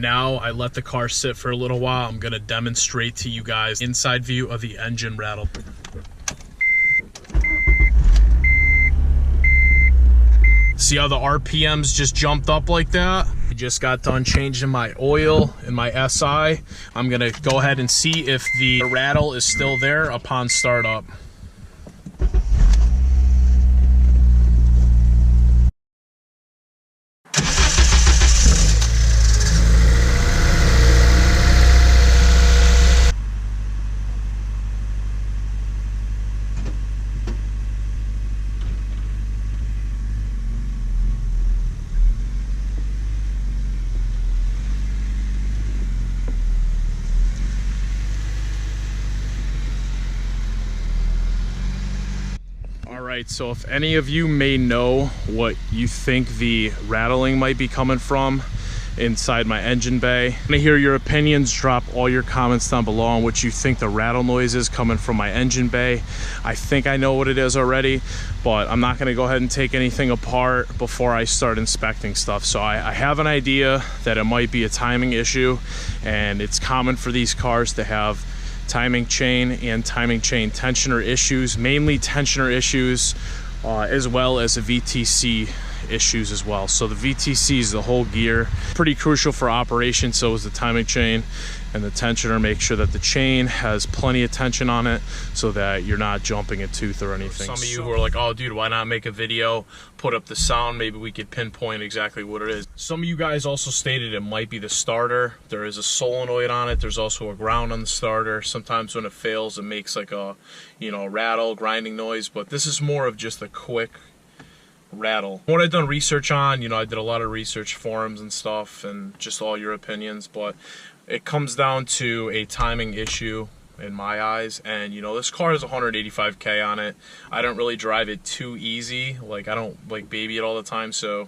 Now I let the car sit for a little while. I'm gonna demonstrate to you guys inside view of the engine rattle. See how the RPMs just jumped up like that? I just got done changing my oil in my SI. I'm gonna go ahead and see if the rattle is still there upon startup. Alright, so if any of you may know what you think the rattling might be coming from inside my engine bay, I want to hear your opinions. Drop all your comments down below on what you think the rattle noise is coming from my engine bay. I think I know what it is already, but I'm not going to go ahead and take anything apart before I start inspecting stuff. So I have an idea that it might be a timing issue, and it's common for these cars to have timing chain and timing chain tensioner issues, mainly tensioner issues, as well as the VTC issues as well. So the VTC is the whole gear, pretty crucial for operation. So is the timing chain and the tensioner. Make sure that the chain has plenty of tension on it so that you're not jumping a tooth or anything. Some of you who are like, oh dude, why not make a video, put up the sound, maybe we could pinpoint exactly what it is. Some of you guys also stated it might be the starter. There is a solenoid on it. There's also a ground on the starter. Sometimes when it fails, it makes like a, you know, rattle, grinding noise, but this is more of just a quick rattle. What I've done research on, you know, I did a lot of research forums and stuff and just all your opinions, but it comes down to a timing issue in my eyes. And you know, this car has 185K on it. I don't really drive it too easy. Like, I don't like baby it all the time, so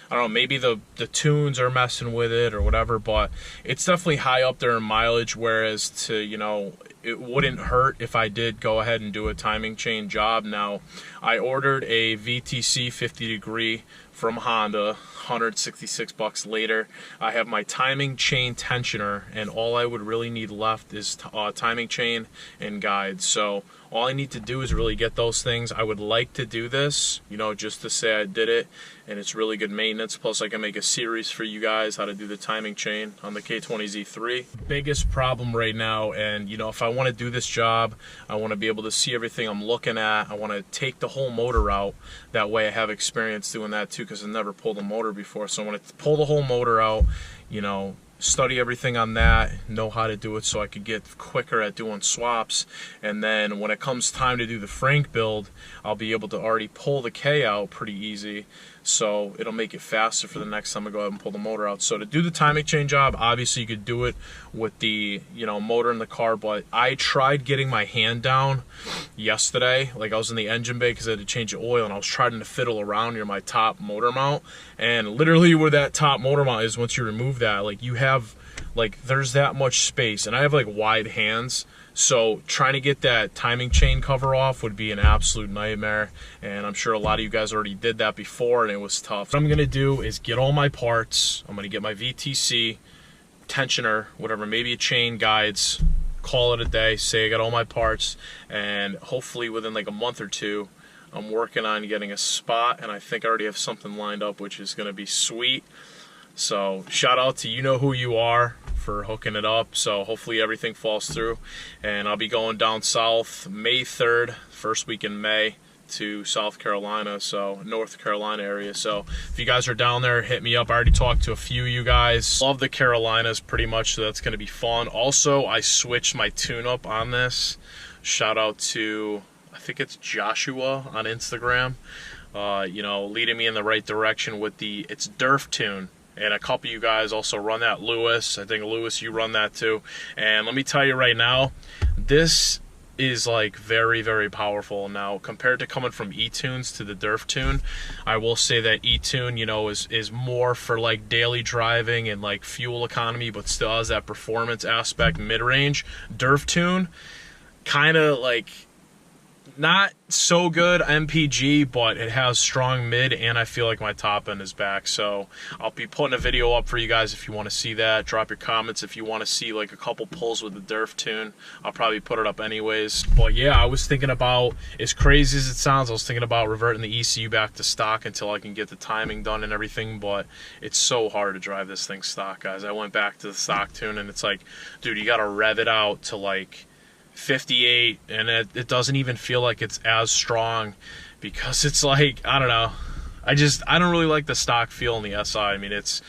I don't know, maybe the tunes are messing with it or whatever, but it's definitely high up there in mileage, whereas to, you know, it wouldn't hurt if I did go ahead and do a timing chain job. Now, I ordered a VTC 50 degree from Honda, 166 bucks later. I have my timing chain tensioner, and all I would really need left is timing chain and guides. So all I need to do is really get those things. I would like to do this, you know, just to say I did it, and it's really good maintenance. Plus I can make a series for you guys how to do the timing chain on the K20Z3. Biggest problem right now, and you know, if I want to do this job, I want to be able to see everything I'm looking at. I want to take the whole motor out. That way I have experience doing that too, because I've never pulled a motor before. So I want to pull the whole motor out, you know, study everything on that, know how to do it so I could get quicker at doing swaps. And then when it comes time to do the Frank build, I'll be able to already pull the K out pretty easy, so it'll make it faster for the next time I go ahead and pull the motor out. So to do the timing chain job, obviously you could do it with the, you know, motor in the car, but I tried getting my hand down yesterday. Like, I was in the engine bay because I had to change the oil, and I was trying to fiddle around near my top motor mount, and literally where that top motor mount is, once you remove that, like, you have, like, there's that much space, and I have like wide hands, so trying to get that timing chain cover off would be an absolute nightmare, and I'm sure a lot of you guys already did that before and it was tough. What I'm gonna do is get all my parts. I'm gonna get my VTC, tensioner, whatever, maybe a chain, guides, call it a day, say I got all my parts, and hopefully within like a month or two I'm working on getting a spot, and I think I already have something lined up, which is gonna be sweet. So shout out to you know who you are for hooking it up. So hopefully everything falls through, and I'll be going down south May 3rd, first week in May, to South Carolina, so North Carolina area. So if you guys are down there, hit me up. I already talked to a few of you guys. Love the Carolinas pretty much, so that's going to be fun. Also, I switched my tune-up on this. Shout out to, I think it's Joshua on Instagram, you know, leading me in the right direction with the, it's Derf tune. And a couple of you guys also run that. Lewis, I think Lewis, you run that too. And let me tell you right now, this is like very, very powerful. Now, compared to coming from E-Tunes to the Derf tune, I will say that E-Tune, you know, is more for like daily driving and like fuel economy, but still has that performance aspect mid-range. Derf tune kind of like not so good MPG, but it has strong mid, and I feel like my top end is back. So I'll be putting a video up for you guys if you want to see that. Drop your comments if you want to see like a couple pulls with the Derf tune. I'll probably put it up anyways. But yeah, I was thinking about, as crazy as it sounds, I was thinking about reverting the ECU back to stock until I can get the timing done and everything, but it's so hard to drive this thing stock, guys. I went back to the stock tune, and it's like, dude, you gotta rev it out to like 58, and it doesn't even feel like it's as strong, because it's like, I don't know, I don't really like the stock feel in the SI. I mean, it's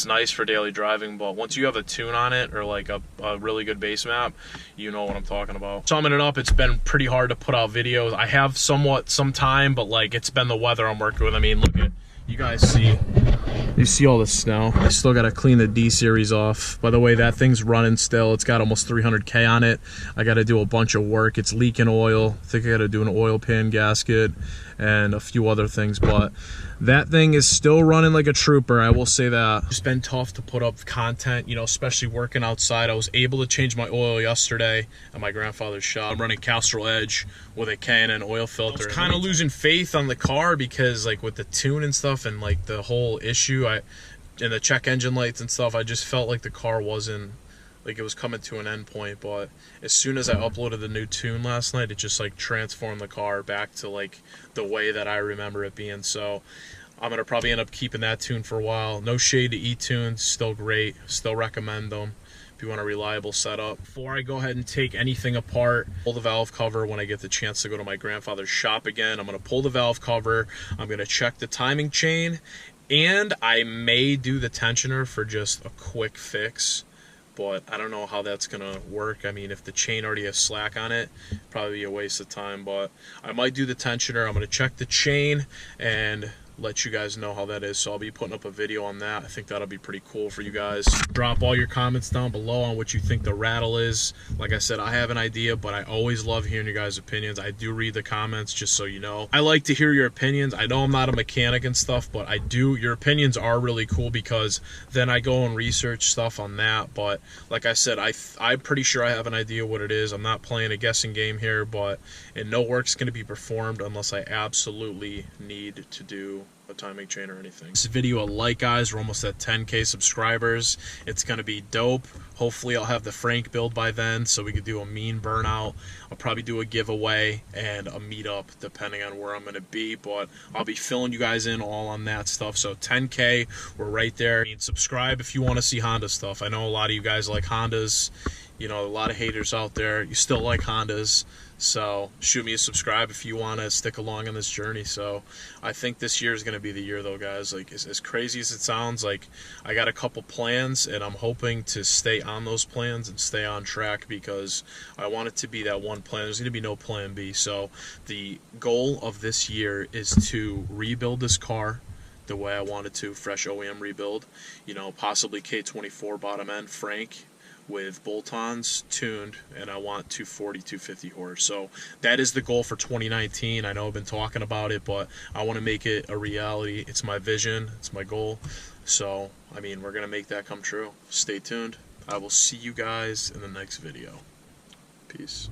nice for daily driving, but once you have a tune on it, or like a really good bass map, you know what I'm talking about. Summing it up, it's been pretty hard to put out videos. I have some time, but like, it's been the weather I'm working with. I mean, look at, you guys see, you see all the snow. I still got to clean the D series off. By the way, that thing's running still. It's got almost 300K on it. I got to do a bunch of work. It's leaking oil. I think I got to do an oil pan gasket and a few other things, but that thing is still running like a trooper, I will say that. It's been tough to put up content, you know, especially working outside. I was able to change my oil yesterday at my grandfather's shop. I'm running Castrol Edge with a K&N oil filter. I was kind of losing faith on the car because, like, with the tune and stuff and like the whole issue, and the check engine lights and stuff, I just felt like the car wasn't, like, it was coming to an end point. But as soon as I uploaded the new tune last night, it just like transformed the car back to like the way that I remember it being. So I'm gonna probably end up keeping that tune for a while. No shade to E-tunes, still great, still recommend them if you want a reliable setup. Before I go ahead and take anything apart, pull the valve cover when I get the chance to go to my grandfather's shop again. I'm gonna pull the valve cover, I'm gonna check the timing chain, and I may do the tensioner for just a quick fix, but I don't know how that's gonna work. I mean, if the chain already has slack on it, probably be a waste of time, but I might do the tensioner. I'm gonna check the chain and let you guys know how that is. So I'll be putting up a video on that. I think that'll be pretty cool for you guys. Drop all your comments down below on what you think the rattle is. Like I said, I have an idea, but I always love hearing your guys' opinions. I do read the comments, just so you know. I like to hear your opinions. I know I'm not a mechanic and stuff, but I do. Your opinions are really cool, because then I go and research stuff on that. But like I said, I'm pretty sure I have an idea what it is. I'm not playing a guessing game here, and no work's going to be performed unless I absolutely need to do a timing chain or anything. This video a like, guys. We're almost at 10K subscribers. It's gonna be dope. Hopefully I'll have the Frank build by then, so we could do a mean burnout. I'll probably do a giveaway and a meetup depending on where I'm gonna be, but I'll be filling you guys in all on that stuff. So 10K, we're right there. Subscribe if you want to see Honda stuff. I know a lot of you guys like Hondas. You know, a lot of haters out there. You still like Hondas, so shoot me a subscribe if you want to stick along on this journey. So I think this year is going to be the year, though, guys. Like, as crazy as it sounds, like, I got a couple plans, and I'm hoping to stay on those plans and stay on track, because I want it to be that one plan. There's going to be no plan B. So the goal of this year is to rebuild this car the way I wanted to, fresh OEM rebuild, you know, possibly K24 bottom end Frank with bolt-ons, tuned, and I want 240, 250 horse. So that is the goal for 2019. I know I've been talking about it, but I want to make it a reality. It's my vision. It's my goal. So, I mean, we're going to make that come true. Stay tuned. I will see you guys in the next video. Peace.